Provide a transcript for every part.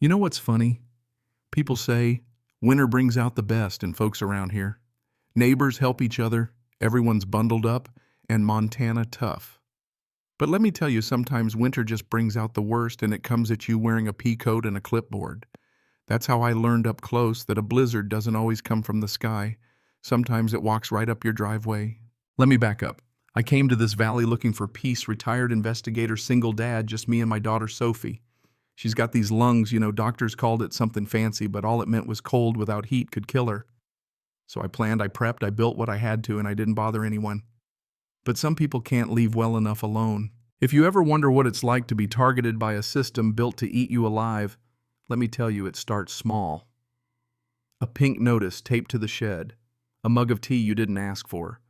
You know what's funny? People say winter brings out the best in folks around here. Neighbors help each other, everyone's bundled up, and Montana tough. But let me tell you, sometimes winter just brings out the worst and it comes at you wearing a pea coat and a clipboard. That's how I learned up close that a blizzard doesn't always come from the sky. Sometimes it walks right up your driveway. Let me back up. I came to this valley looking for peace, retired investigator, single dad, just me and my daughter Sophie. She's got these lungs, doctors called it something fancy, but all it meant was cold without heat could kill her. So I planned, I prepped, I built what I had to, and I didn't bother anyone. But some people can't leave well enough alone. If you ever wonder what it's like to be targeted by a system built to eat you alive, let me tell you, it starts small. A pink notice taped to the shed. A mug of tea you didn't ask for.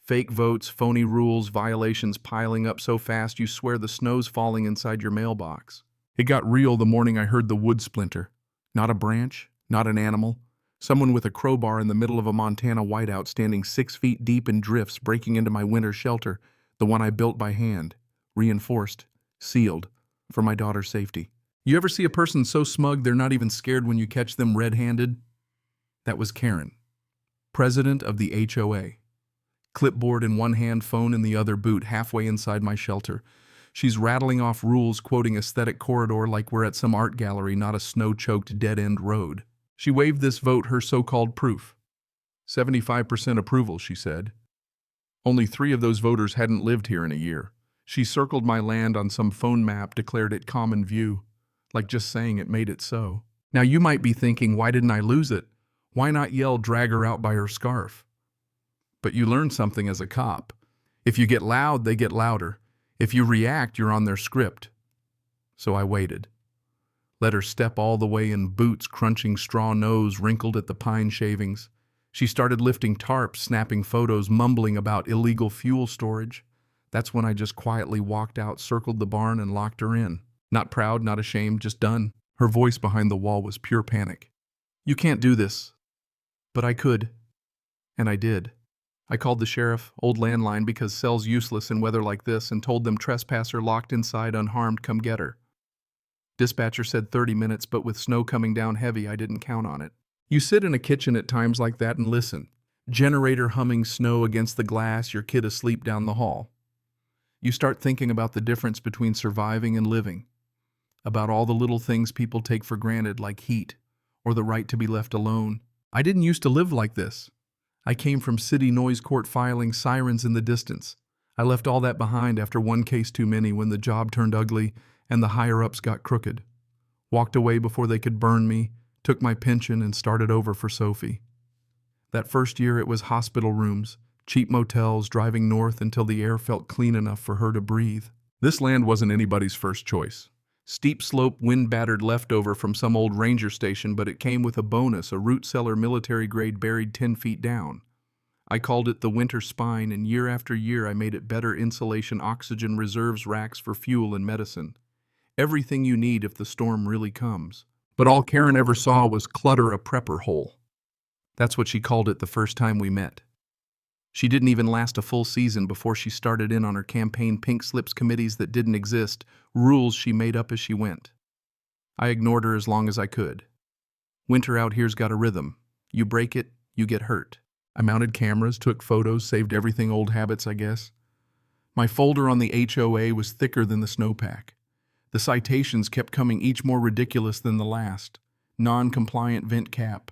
Fake votes, phony rules, violations piling up so fast you swear the snow's falling inside your mailbox. It got real the morning I heard the wood splinter. Not a branch, not an animal. Someone with a crowbar in the middle of a Montana whiteout standing 6 feet deep in drifts breaking into my winter shelter, the one I built by hand, reinforced, sealed, for my daughter's safety. You ever see a person so smug they're not even scared when you catch them red-handed? That was Karen, president of the HOA. Clipboard in one hand, phone in the other, boot halfway inside my shelter. She's rattling off rules, quoting aesthetic corridor like we're at some art gallery, not a snow-choked dead-end road. She waved this vote her so-called proof. 75% approval, she said. Only 3 of those voters hadn't lived here in a year. She circled my land on some phone map, declared it common view, like just saying it made it so. Now you might be thinking, why didn't I lose it? Why not yell, drag her out by her scarf? But you learn something as a cop. If you get loud, they get louder. If you react, you're on their script. So I waited. Let her step all the way in boots, crunching straw nose wrinkled at the pine shavings. She started lifting tarps, snapping photos, mumbling about illegal fuel storage. That's when I just quietly walked out, circled the barn, and locked her in. Not proud, not ashamed, just done. Her voice behind the wall was pure panic. You can't do this. But I could. And I did. I called the sheriff, old landline because cell's useless in weather like this, and told them trespasser locked inside unharmed, come get her. Dispatcher said 30 minutes, but with snow coming down heavy, I didn't count on it. You sit in a kitchen at times like that and listen. Generator humming, snow against the glass, your kid asleep down the hall. You start thinking about the difference between surviving and living. About all the little things people take for granted like heat, or the right to be left alone. I didn't used to live like this. I came from city noise court filing, sirens in the distance. I left all that behind after one case too many when the job turned ugly and the higher-ups got crooked. Walked away before they could burn me, took my pension and started over for Sophie. That first year it was hospital rooms, cheap motels, driving north until the air felt clean enough for her to breathe. This land wasn't anybody's first choice. Steep slope, wind-battered leftover from some old ranger station, but it came with a bonus, a root cellar military grade buried 10 feet down. I called it the winter spine, and year after year I made it better insulation, oxygen reserves, racks for fuel and medicine. Everything you need if the storm really comes. But all Karen ever saw was clutter, a prepper hole. That's what she called it the first time we met. She didn't even last a full season before she started in on her campaign pink slips committees that didn't exist, rules she made up as she went. I ignored her as long as I could. Winter out here's got a rhythm. You break it, you get hurt. I mounted cameras, took photos, saved everything, old habits, I guess. My folder on the HOA was thicker than the snowpack. The citations kept coming, each more ridiculous than the last. Non-compliant vent cap.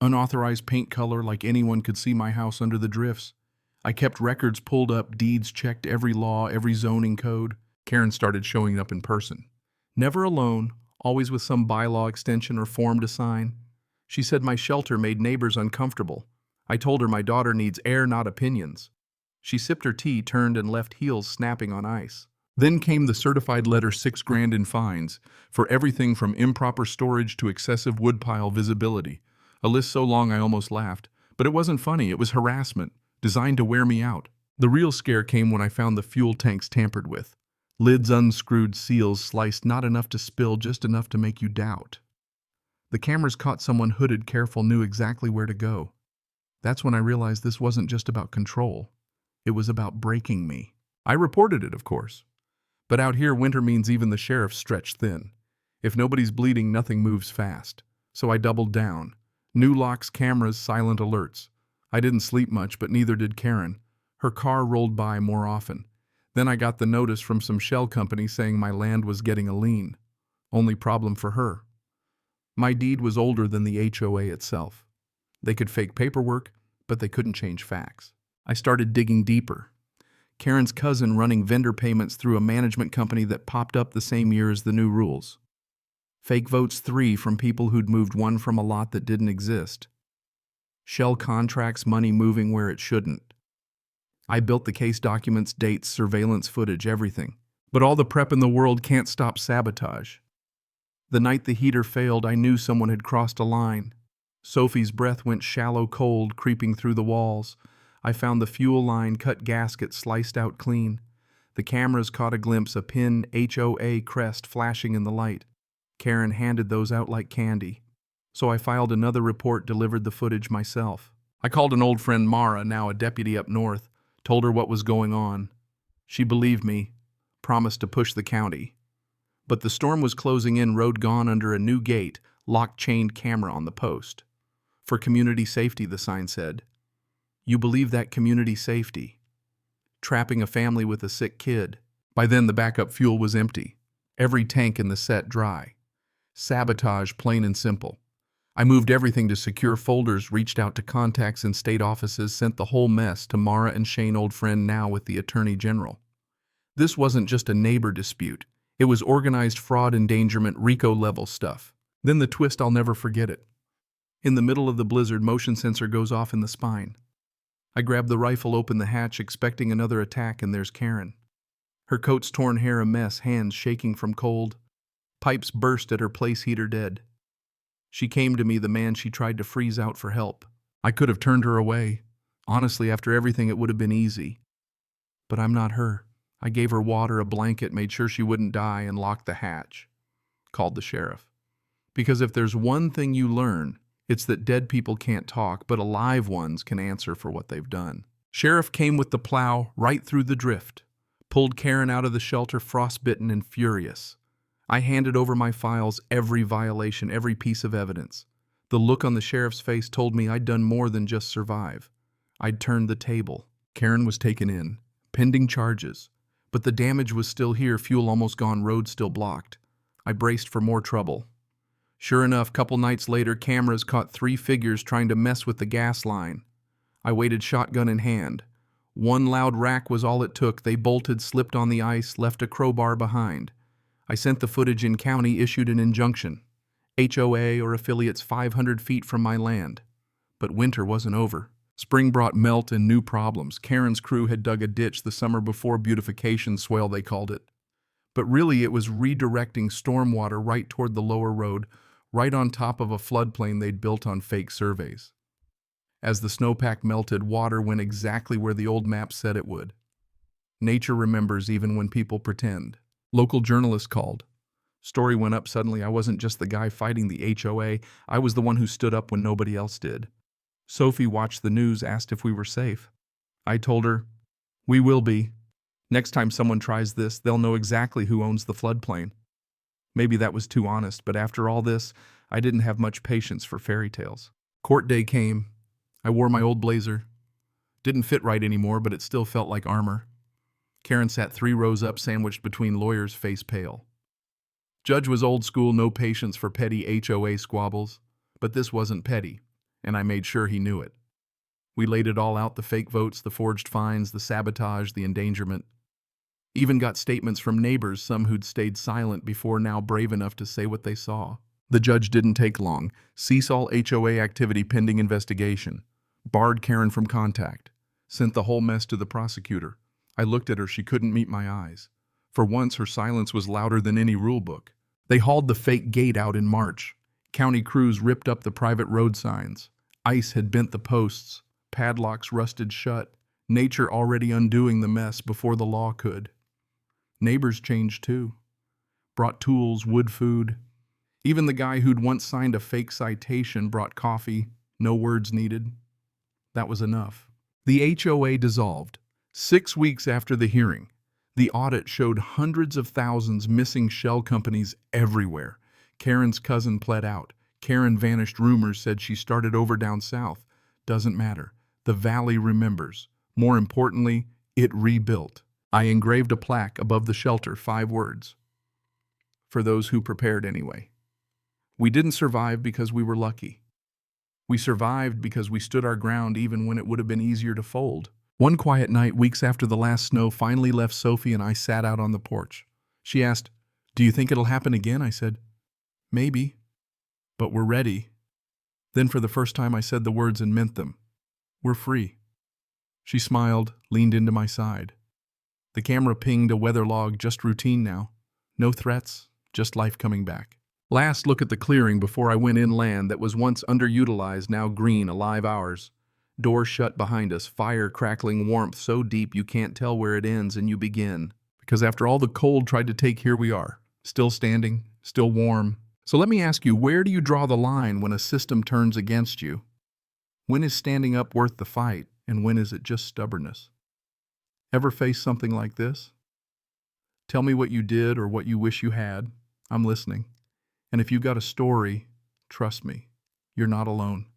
Unauthorized paint color, like anyone could see my house under the drifts. I kept records pulled up, deeds checked, every law, every zoning code. Karen started showing up in person. Never alone, always with some bylaw extension or form to sign. She said my shelter made neighbors uncomfortable. I told her my daughter needs air, not opinions. She sipped her tea, turned, and left, heels snapping on ice. Then came the certified letter, $6,000 in fines, for everything from improper storage to excessive woodpile visibility. A list so long I almost laughed. But it wasn't funny, it was harassment, designed to wear me out. The real scare came when I found the fuel tanks tampered with. Lids unscrewed, seals sliced, not enough to spill, just enough to make you doubt. The cameras caught someone hooded, careful, knew exactly where to go. That's when I realized this wasn't just about control. It was about breaking me. I reported it, of course. But out here, winter means even the sheriff's stretched thin. If nobody's bleeding, nothing moves fast. So I doubled down. New locks, cameras, silent alerts. I didn't sleep much, but neither did Karen. Her car rolled by more often. Then I got the notice from some shell company saying my land was getting a lien. Only problem for her. My deed was older than the HOA itself. They could fake paperwork, but they couldn't change facts. I started digging deeper. Karen's cousin running vendor payments through a management company that popped up the same year as the new rules. Fake votes 3 from people who'd moved 1 from a lot that didn't exist. Shell contracts, money moving where it shouldn't. I built the case documents, dates, surveillance footage, everything. But all the prep in the world can't stop sabotage. The night the heater failed, I knew someone had crossed a line. Sophie's breath went shallow cold, creeping through the walls. I found the fuel line, cut gasket sliced out clean. The cameras caught a glimpse, a pin HOA crest flashing in the light. Karen handed those out like candy. So I filed another report, delivered the footage myself. I called an old friend, Mara, now a deputy up north, told her what was going on. She believed me, promised to push the county. But the storm was closing in, road gone under a new gate, locked chained camera on the post. For community safety, the sign said. You believe that community safety? Trapping a family with a sick kid. By then the backup fuel was empty. Every tank in the set dry. Sabotage, plain and simple. I moved everything to secure folders, reached out to contacts in state offices, sent the whole mess to Mara and Shane, old friend now with the Attorney General. This wasn't just a neighbor dispute. It was organized fraud, endangerment, RICO-level stuff. Then the twist, I'll never forget it. In the middle of the blizzard, motion sensor goes off in the spine. I grab the rifle, open the hatch, expecting another attack, and there's Karen. Her coat's torn, hair a mess, hands shaking from cold. Pipes burst at her place heater, dead. She came to me, the man she tried to freeze out, for help. I could have turned her away. Honestly, after everything, it would have been easy. But I'm not her. I gave her water, a blanket, made sure she wouldn't die, and locked the hatch. Called the sheriff. Because if there's one thing you learn, it's that dead people can't talk, but alive ones can answer for what they've done. Sheriff came with the plow right through the drift. Pulled Karen out of the shelter, frostbitten and furious. I handed over my files, every violation, every piece of evidence. The look on the sheriff's face told me I'd done more than just survive. I'd turned the table. Karen was taken in, pending charges. But the damage was still here, fuel almost gone, road still blocked. I braced for more trouble. Sure enough, couple nights later, cameras caught 3 figures trying to mess with the gas line. I waited, shotgun in hand. One loud rack was all it took. They bolted, slipped on the ice, left a crowbar behind. I sent the footage in county, issued an injunction. HOA or affiliates 500 feet from my land. But winter wasn't over. Spring brought melt and new problems. Karen's crew had dug a ditch the summer before, beautification swale they called it. But really it was redirecting stormwater right toward the lower road, right on top of a floodplain they'd built on fake surveys. As the snowpack melted, water went exactly where the old map said it would. Nature remembers even when people pretend. Local journalists called. Story went up suddenly. I wasn't just the guy fighting the HOA. I was the one who stood up when nobody else did. Sophie watched the news, asked if we were safe. I told her, we will be. Next time someone tries this, they'll know exactly who owns the floodplain. Maybe that was too honest, but after all this, I didn't have much patience for fairy tales. Court day came. I wore my old blazer. Didn't fit right anymore, but it still felt like armor. Karen sat 3 rows up, sandwiched between lawyers, face pale. Judge was old school, no patience for petty HOA squabbles. But this wasn't petty, and I made sure he knew it. We laid it all out, the fake votes, the forged fines, the sabotage, the endangerment. Even got statements from neighbors, some who'd stayed silent before, now brave enough to say what they saw. The judge didn't take long. Cease all HOA activity pending investigation. Barred Karen from contact. Sent the whole mess to the prosecutor. I looked at her, she couldn't meet my eyes. For once, her silence was louder than any rule book. They hauled the fake gate out in March. County crews ripped up the private road signs. Ice had bent the posts. Padlocks rusted shut. Nature already undoing the mess before the law could. Neighbors changed too. Brought tools, wood, food. Even the guy who'd once signed a fake citation brought coffee, no words needed. That was enough. The HOA dissolved. 6 weeks after the hearing, the audit showed hundreds of thousands missing shell companies everywhere. Karen's cousin pled out. Karen vanished. Rumors said she started over down south. Doesn't matter. The valley remembers. More importantly, it rebuilt. I engraved a plaque above the shelter, 5 words. For those who prepared anyway. We didn't survive because we were lucky. We survived because we stood our ground even when it would have been easier to fold. One quiet night, weeks after the last snow finally left, Sophie and I sat out on the porch. She asked, "Do you think it'll happen again?" I said, "Maybe, but we're ready." Then for the first time I said the words and meant them. "We're free." She smiled, leaned into my side. The camera pinged a weather log, just routine now. No threats, just life coming back. Last look at the clearing before I went inland that was once underutilized, now green, alive ours. Doors shut behind us, fire crackling, warmth so deep you can't tell where it ends and you begin. Because after all the cold tried to take, here we are. Still standing, still warm. So let me ask you, where do you draw the line when a system turns against you? When is standing up worth the fight, and when is it just stubbornness? Ever face something like this? Tell me what you did or what you wish you had. I'm listening. And if you've got a story, trust me, you're not alone.